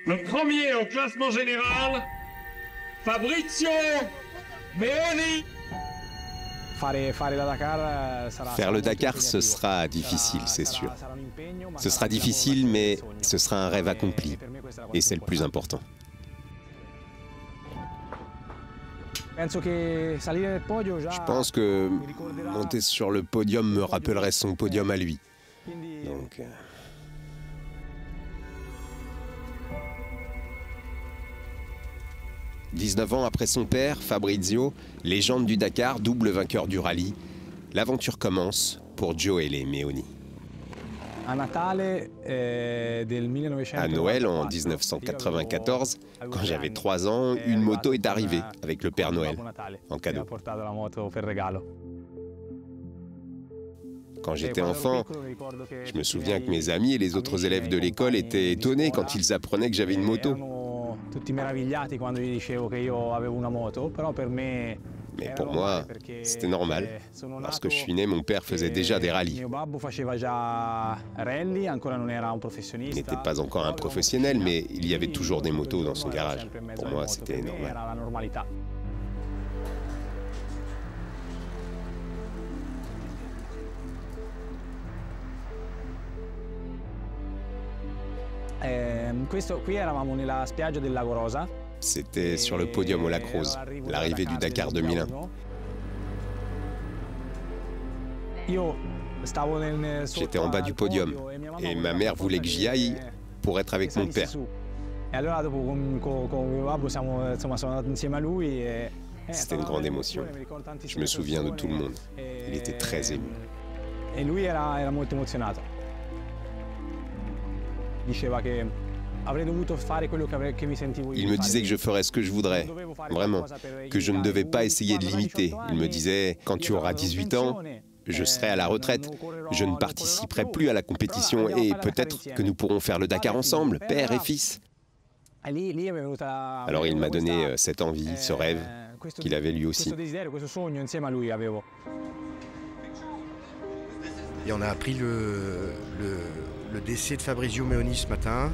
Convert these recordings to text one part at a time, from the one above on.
Le premier au classement général, Fabrizio Meoni. Faire le Dakar, ce sera difficile, c'est sûr. Ce sera difficile, mais ce sera un rêve accompli. Et c'est le plus important. Je pense que monter sur le podium me rappellerait son podium à lui. Donc... 19 ans après son père, Fabrizio, légende du Dakar, double vainqueur du rallye, l'aventure commence pour Gioele Meoni. À Noël en 1994, quand j'avais 3 ans, une moto est arrivée avec le Père Noël en cadeau. Quand j'étais enfant, je me souviens que mes amis et les autres élèves de l'école étaient étonnés quand ils apprenaient que j'avais une moto. Mais pour moi, c'était normal. Lorsque je suis né, mon père faisait déjà des rallyes. Il n'était pas encore un professionnel, mais il y avait toujours des motos dans son garage. Pour moi, c'était normal. C'était sur le podium au Lac Rose, l'arrivée du Dakar 2001. J'étais en bas du podium et ma mère voulait que j'y aille pour être avec mon père. C'était une grande émotion. Je me souviens de tout le monde. Il était très ému. Il me disait que je ferais ce que je voudrais, vraiment, que je ne devais pas essayer de l'imiter. Il me disait, quand tu auras 18 ans, je serai à la retraite, je ne participerai plus à la compétition et peut-être que nous pourrons faire le Dakar ensemble, père et fils. Alors il m'a donné cette envie, ce rêve qu'il avait lui aussi. Et on a appris le décès de Fabrizio Meoni ce matin,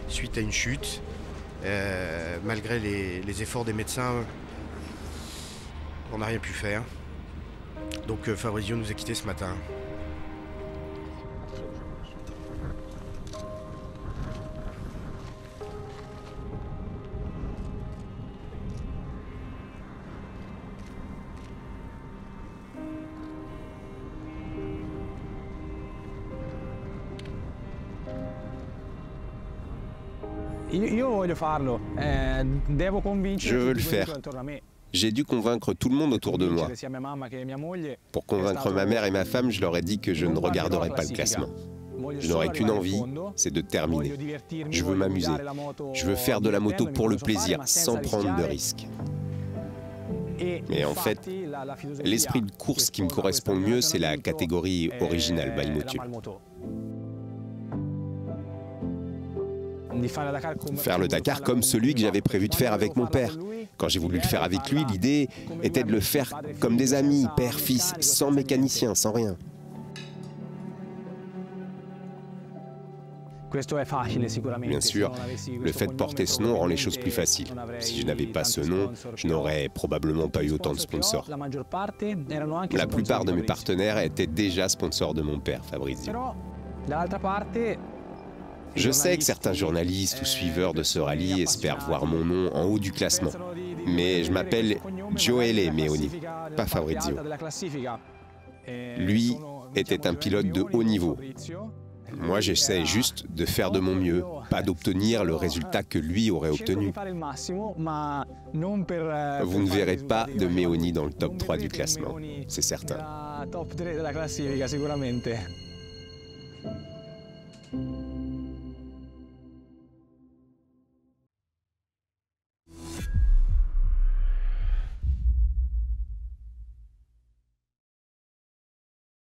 suite à une chute. Malgré les efforts des médecins, on n'a rien pu faire. Donc Fabrizio nous a quittés ce matin. Je veux le faire. J'ai dû convaincre tout le monde autour de moi. Pour convaincre ma mère et ma femme, je leur ai dit que je ne regarderais pas le classement. Je n'aurais qu'une envie, c'est de terminer. Je veux m'amuser. Je veux faire de la moto pour le plaisir, sans prendre de risques. Mais en fait, l'esprit de course qui me correspond le mieux, c'est la catégorie originale by Motul. Faire le Dakar comme celui que j'avais prévu de faire avec mon père. Quand j'ai voulu le faire avec lui, l'idée était de le faire comme des amis, père, fils, sans mécanicien, sans rien. Bien sûr, le fait de porter ce nom rend les choses plus faciles. Si je n'avais pas ce nom, je n'aurais probablement pas eu autant de sponsors. La plupart de mes partenaires étaient déjà sponsors de mon père, Fabrizio. Je sais que certains journalistes ou suiveurs de ce rallye espèrent voir mon nom en haut du classement. Mais je m'appelle Gioele Meoni, pas Fabrizio. Lui était un pilote de haut niveau. Moi, j'essaie juste de faire de mon mieux, pas d'obtenir le résultat que lui aurait obtenu. Vous ne verrez pas de Meoni dans le top 3 du classement, c'est certain.